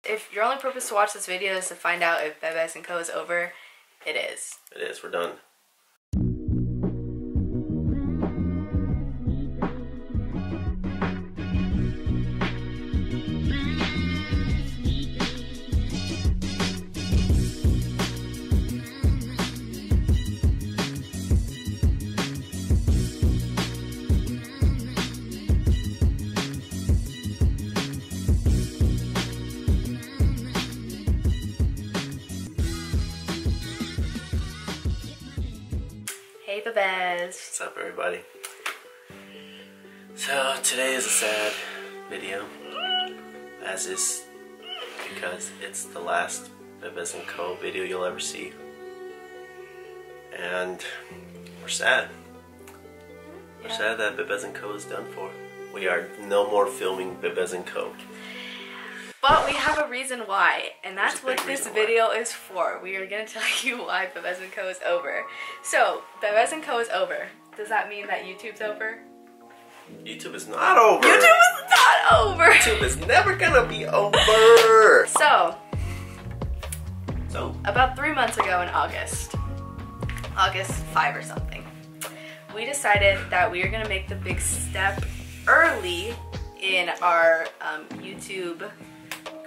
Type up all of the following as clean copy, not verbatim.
If your only purpose to watch this video is to find out if Bebés Co is over, it is. It is. We're done. Hey Bebés. What's up, everybody? So today is a sad video, as is because it's the last Bebés Co video you'll ever see, and we're sad. We're sad that Bebés Co is done for. We are no more filming Bebés Co. But we have a reason why, and that's what this video is for. We are going to tell you why Bebés Co is over. So, Bebés Co is over. Does that mean that YouTube's over? YouTube is not over. YouTube is not over. YouTube is never gonna be over. So, So, about 3 months ago in August 5 or something, we decided that we are going to make the big step early in our YouTube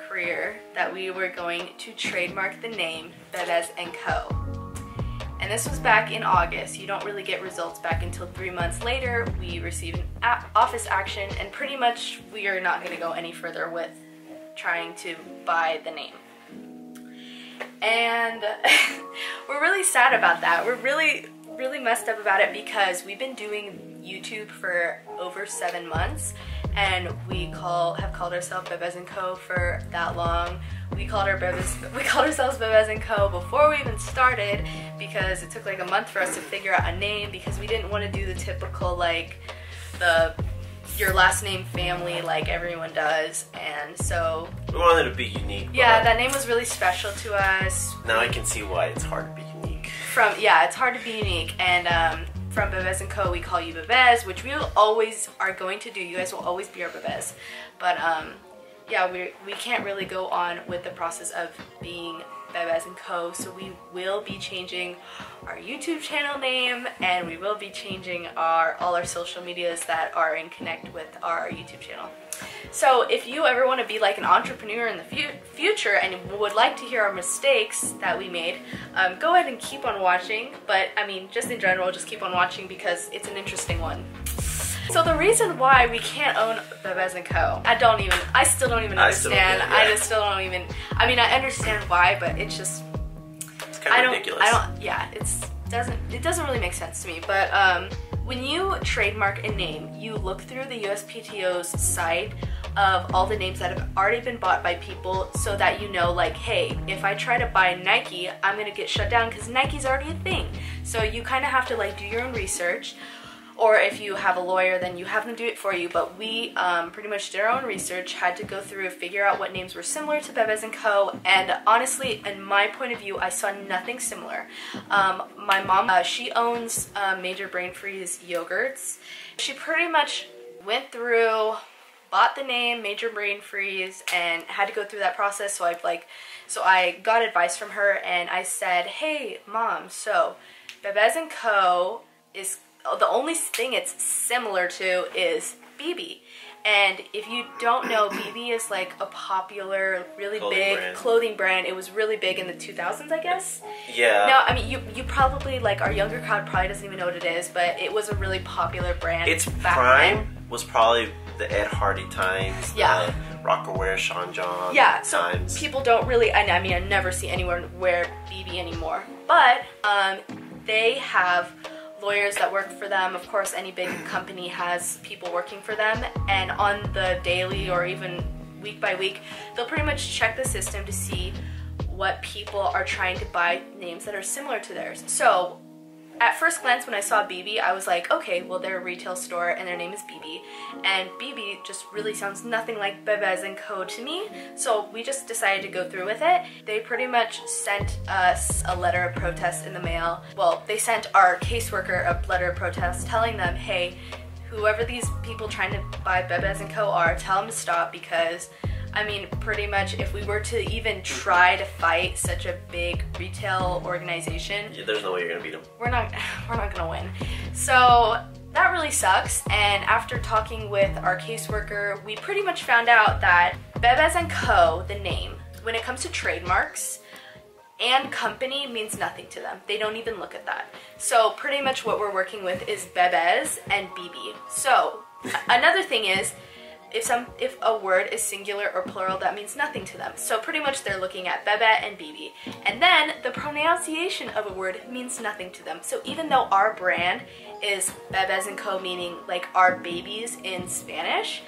career, that we were going to trademark the name Bebés Co. And this was back in August. You don't really get results back until 3 months later. We received an office action, and pretty much we are not going to go any further with trying to buy the name. And we're really sad about that. We're really messed up about it because we've been doing YouTube for over 7 months, and we have called ourselves Bebés Co for that long. We called ourselves Bebés Co before we even started, because it took like a month for us to figure out a name, because we didn't want to do the typical like your last name family like everyone does, and so we wanted to be unique. Yeah, that name was really special to us. Now I can see why it's hard to be unique. It's hard to be unique, and from Bebés Co we call you Bebés, which we always are going to do. You guys will always be our Bebés, but yeah, we can't really go on with the process of being Bebés Co, so we will be changing our YouTube channel name, and we will be changing all our social medias that are in connect with our YouTube channel. So if you ever want to be like an entrepreneur in the future and would like to hear our mistakes that we made, go ahead and keep on watching. But I mean, just in general, just keep on watching because it's an interesting one. So the reason why we can't own Bebés Co, I still don't even understand. I mean, I understand why, but it's just, it's kind of ridiculous. It doesn't really make sense to me. But when you trademark a name, you look through the USPTO's site of all the names that have already been bought by people, so that you know, like, hey, if I try to buy Nike, I'm gonna get shut down because Nike's already a thing. So you kind of have to like do your own research. Or if you have a lawyer, then you have them do it for you. But we pretty much did our own research, had to go through, figure out what names were similar to Bebés Co. And honestly, in my point of view, I saw nothing similar. My mom, she owns Major Brain Freeze yogurts. She pretty much went through, bought the name Major Brain Freeze, and had to go through that process. So I got advice from her, and I said, hey, Mom, so Bebés Co is, the only thing it's similar to is BB. And if you don't know, BB is like a popular, really big clothing brand. It was really big in the 2000s, I guess. Yeah. Now, I mean, you probably, like, our younger crowd probably doesn't even know what it is, but it was a really popular brand. Its prime was probably the Ed Hardy times, yeah, the Rockaware, Sean John times. So people don't really, I mean, I never see anyone wear BB anymore. But they have lawyers that work for them. Of course, any big company has people working for them, and on the daily or even week by week, they'll pretty much check the system to see what people are trying to buy names that are similar to theirs. So at first glance, when I saw BB, I was like, okay, well, they're a retail store and their name is BB, and BB just really sounds nothing like Bebés Co to me, so we just decided to go through with it. They pretty much sent us a letter of protest in the mail. Well, they sent our caseworker a letter of protest telling them, hey, whoever these people trying to buy Bebés Co are, tell them to stop, because I mean, pretty much if we were to even try to fight such a big retail organization, yeah, there's no way you're gonna beat them. We're not gonna win. So that really sucks. And after talking with our caseworker, we pretty much found out that Bebés Co, the name, when it comes to trademarks and company, means nothing to them. They don't even look at that. So pretty much what we're working with is Bebés and BB. So another thing is, if a word is singular or plural, that means nothing to them. So pretty much they're looking at bebe and bibi. And then the pronunciation of a word means nothing to them. So even though our brand is Bebés Co, meaning like our babies in Spanish,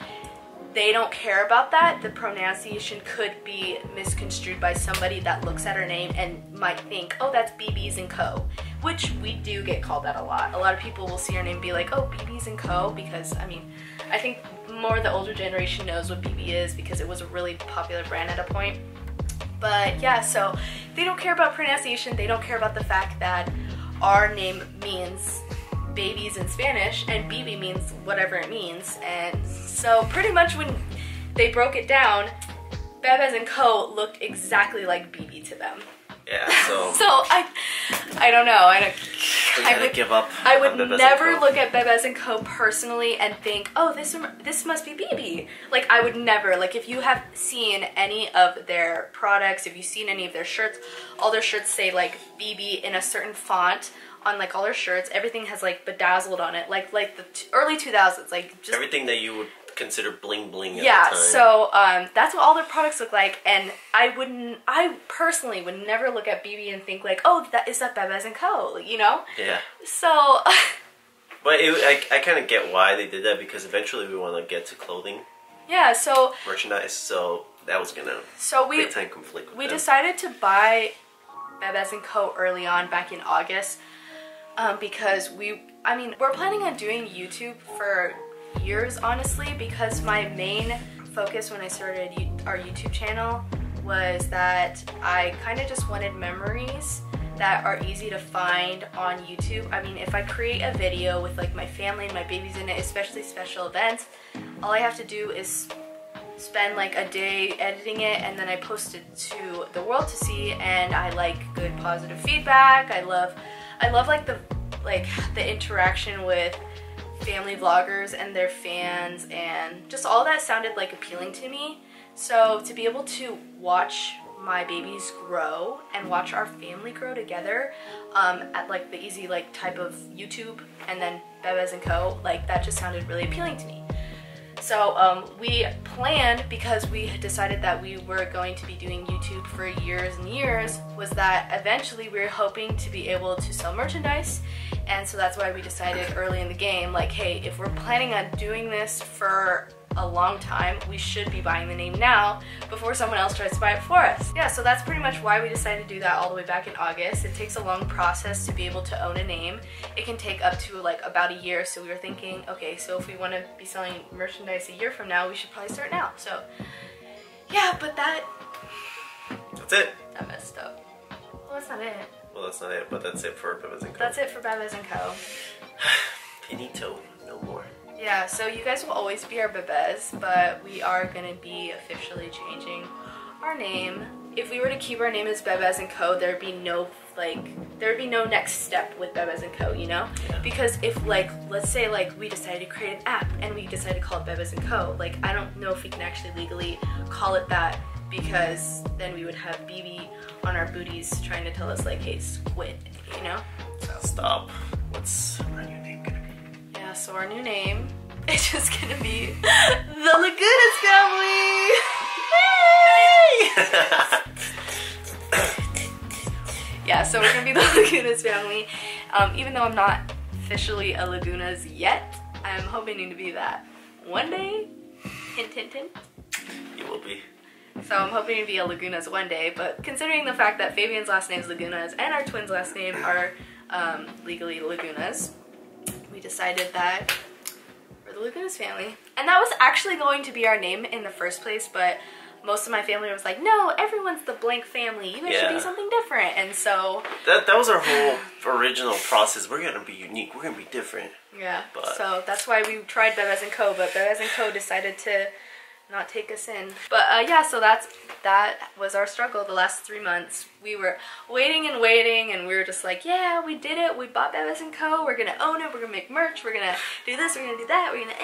they don't care about that. The pronunciation could be misconstrued by somebody that looks at our name and might think, oh, that's Bebés Co, which we do get called that a lot. A lot of people will see our name and be like, oh, Bebés Co, because I mean, I think more the older generation knows what BB is because it was a really popular brand at a point. But yeah, so they don't care about pronunciation. They don't care about the fact that our name means babies in Spanish and BB means whatever it means. And so pretty much when they broke it down, Bebés Co looked exactly like BB to them. Yeah, so so I don't know. I would give up. I would never look at Bebés Co personally and think, oh, this must be BB. Like I would never. Like if you have seen any of their products, if you've seen any of their shirts, all their shirts say like BB in a certain font on like all their shirts. Everything has like bedazzled on it, like the early 2000s, like just everything that you would consider bling bling at yeah, the time. so that's what all their products look like, and I personally would never look at BB and think like, oh, that is that Bebés Co, you know? Yeah. So but I kind of get why they did that, because eventually we want to get to clothing. Yeah, so merchandise, so that was gonna big time conflict with we them. decided to buy Bebés Co early on back in August because we're planning on doing YouTube for years, honestly, because my main focus when I started our YouTube channel was that I kind of just wanted memories that are easy to find on YouTube. I mean, if I create a video with like my family and my babies in it, especially special events, all I have to do is spend like a day editing it and then I post it to the world to see, and I like good positive feedback. I love like the interaction with family vloggers and their fans, and just all that sounded like appealing to me. So to be able to watch my babies grow and watch our family grow together at like the easy like type of YouTube and then Bebés Co, like that just sounded really appealing to me. So we planned, because we had decided that we were going to be doing YouTube for years and years, was that eventually we were hoping to be able to sell merchandise. And so that's why we decided early in the game, like, hey, if we're planning on doing this for a long time, we should be buying the name now before someone else tries to buy it for us. Yeah, so that's pretty much why we decided to do that all the way back in August. It takes a long process to be able to own a name. It can take up to like about a year, so we were thinking, okay, so if we want to be selling merchandise a year from now, we should probably start now. So yeah, but that's it. That messed up. Well, that's not it. Well, that's not it, but that's it for Bebés Co. That's it for Bebés Co. Finito, no more. Yeah, so you guys will always be our bebés, but we are going to be officially changing our name. If we were to keep our name as Bebés Co, there'd be no next step with Bebés Co, you know? Yeah. Because if like, let's say like we decided to create an app and we decided to call it Bebés Co, like I don't know if we can actually legally call it that, because then we would have BB on our booties trying to tell us like, hey, quit, you know? So. Stop. What's our new name gonna be? Yeah, so our new name is just gonna be the Lagunas Family! Yeah, so we're gonna be the Lagunas Family. Even though I'm not officially a Lagunas yet, I'm hoping to be that one day. Hint, hint, hint. You will be. So I'm hoping to be a Lagunas one day, but considering the fact that Fabian's last name is Lagunas and our twins' last name are legally Lagunas, we decided that we're the Lagunas Family. And that was actually going to be our name in the first place, but most of my family was like, no, everyone's the blank family. You guys should be something different. And so that was our whole original process. We're gonna be unique. We're gonna be different. Yeah. But so that's why we tried Bebés Co, but Bebés Co decided to not take us in. But yeah, so that was our struggle the last 3 months. We were waiting and waiting, and we were just like, yeah, we did it. We bought Bebés Co. We're gonna own it. We're gonna make merch. We're gonna do this. We're gonna do that. We're gonna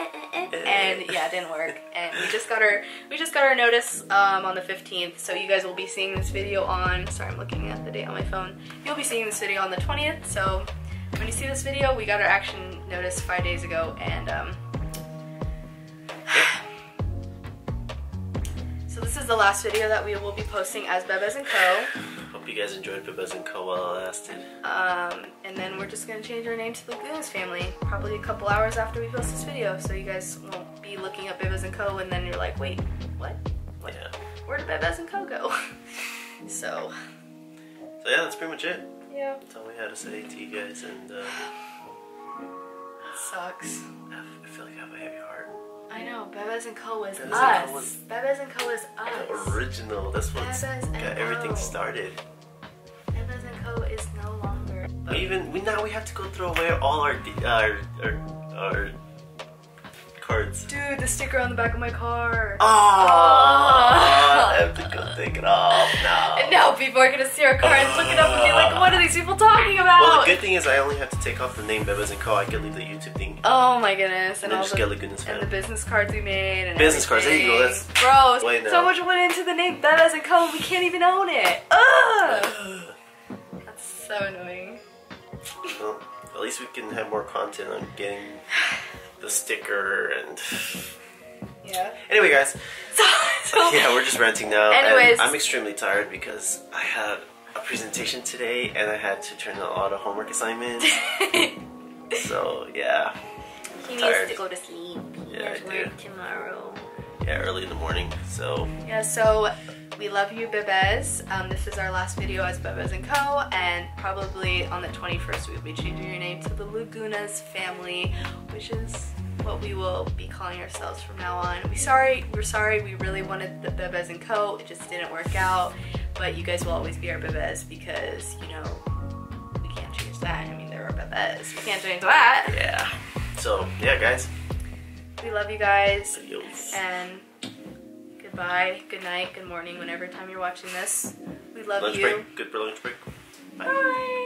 and yeah, it didn't work. And we just got our notice on the 15th. So you guys will be seeing this video on. Sorry, I'm looking at the date on my phone. You'll be seeing this video on the 20th. So when you see this video, we got our action notice 5 days ago, and so this is the last video that we will be posting as Bebés Co. Hope you guys enjoyed Bebés Co while it lasted. And then we're just gonna change our name to the Lagunas Family probably a couple hours after we post this video, so you guys won't be looking up Bebés Co. and then you're like, wait, what? Yeah. Where did Bebés Co go? So yeah, that's pretty much it. Yeah. That's all we had to say to you guys, and it sucks. I feel like I have a heavy heart. I know, Bebés Co was Bebés us. Bebés Co is us. The original. That's what got everything started. Bebés Co is no longer. Now we have to go throw away all our cards. Dude, the sticker on the back of my car. Oh, I have to go take it off now. And now people are gonna see our car and look it up and be like, what are these people talking about? Well, the good thing is I only have to take off the name Bebés Co. I can leave the YouTube thing. Oh my goodness. And then just get Lagunas and the business cards we made. And business cards, there you go. That's bro, so much went into the name Bebés Co. We can't even own it. Ugh. That's so annoying. Well, at least we can have more content on getting the sticker and yeah. Anyway, guys. So yeah, we're just ranting now. Anyways, and I'm extremely tired because I had a presentation today and I had to turn in a lot of homework assignments. So yeah, he tired. needs to go to sleep. Yeah, he has work tomorrow. Yeah, early in the morning. So yeah, so we love you, Bebés. This is our last video as Bebés Co. And probably on the 21st we'll be changing your name to the Lagunas Family, which is what we will be calling ourselves from now on. We're sorry. We really wanted the Bebés Co. It just didn't work out. But you guys will always be our Bebés because, you know, we can't change that. I mean, they're our Bebés. We can't change that. yeah. So yeah, guys. We love you guys. Adios. And goodbye, good night, good morning, whenever time you're watching this. We love Lunch you. break. Good for lunch break. Bye. Bye.